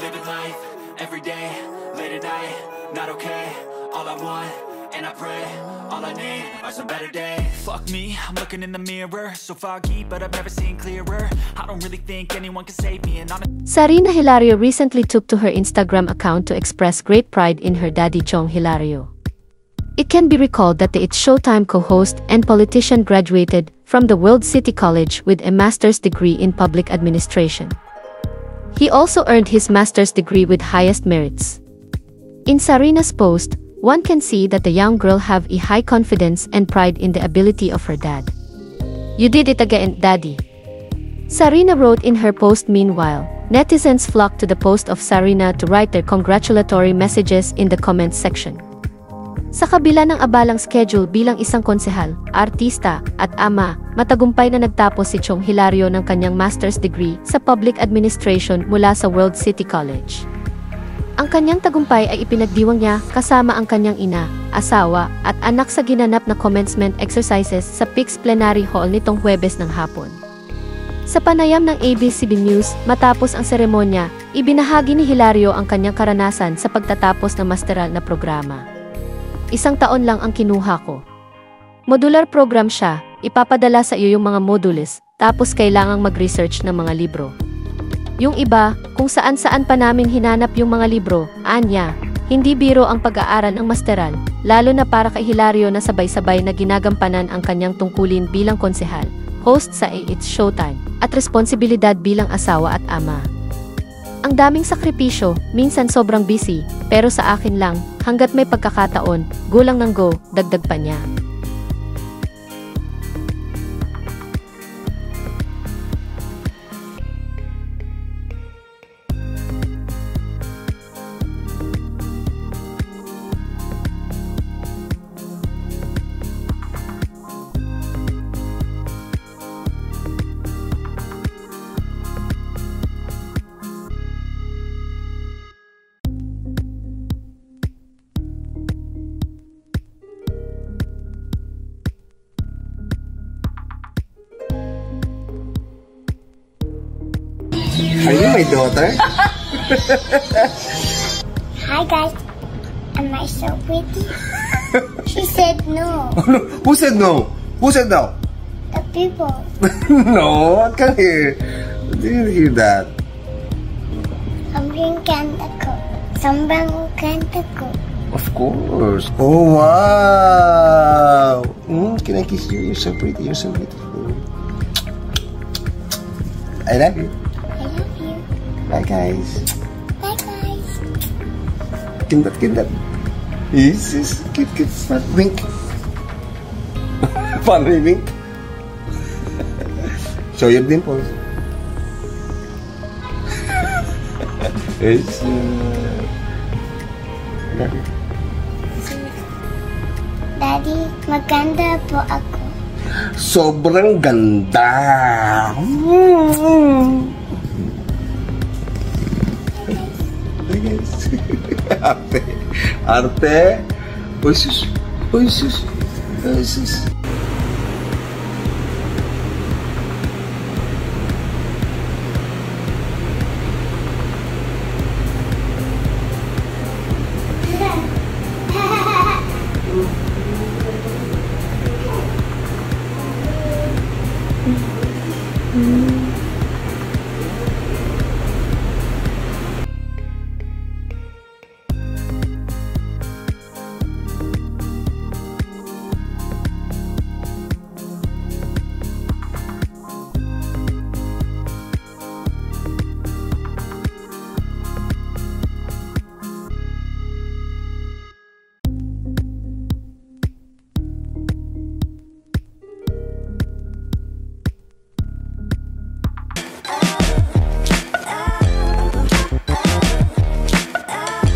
living life, every day, late at night, not okay. All I want, and I pray, all I need are some better days. Fuck me, I'm looking in the mirror, so foggy, but I've never seen clearer. I don't really think anyone can save me, and Sarina Hilario recently took to her Instagram account to express great pride in her daddy Chong Hilario. It can be recalled that the It's Showtime co-host and politician graduated from the World City College with a master's degree in public administration. He also earned his master's degree with highest merits. In Sarina's post, one can see that the young girl have a high confidence and pride in the ability of her dad. "You did it again, Daddy." Sarina wrote in her post. Meanwhile, netizens flocked to the post of Sarina to write their congratulatory messages in the comments section. Sa kabila ng abalang schedule bilang isang konsehal, artista, at ama, matagumpay na nagtapos si Chong Hilario ng kanyang master's degree sa public administration mula sa World City College. Ang kanyang tagumpay ay ipinagdiwang niya kasama ang kanyang ina, asawa, at anak sa ginanap na commencement exercises sa PIX Plenary Hall nitong Huwebes ng hapon. Sa panayam ng ABS-CBN News, matapos ang seremonya, ibinahagi ni Hilario ang kanyang karanasan sa pagtatapos ng masteral na programa. "Isang taon lang ang kinuha ko. Modular program siya, ipapadala sa iyo yung mga modules, tapos kailangang mag-research ng mga libro. Yung iba, kung saan-saan pa namin hinanap yung mga libro, anya, hindi biro ang pag-aaral ng masteral, lalo na para kay Hilario na sabay-sabay na ginagampanan ang kanyang tungkulin bilang konsehal, host sa It's Showtime, at responsibilidad bilang asawa at ama. Ang daming sakripisyo, minsan sobrang busy, pero sa akin lang, hanggat may pagkakataon, gulang ng go," dagdag pa niya. Are you my daughter? Hi guys, am I so pretty? She said no. Oh, no. Who said no? Who said no? The people. No, I can't hear. Didn't hear that. Something kanta ko. Sobrang kanta ko. Of course. Oh wow. Can I kiss you? You're so pretty. You're so beautiful. I love you. I love you. Bye guys. Bye guys. Kindat. Yes. Cute. Fun. Wink. Funny wink. Show your dimples. Yes. Daddy, maganda po ako. Sobrang ganda. Hey guys. Arte. Uy sus. Mm-hmm.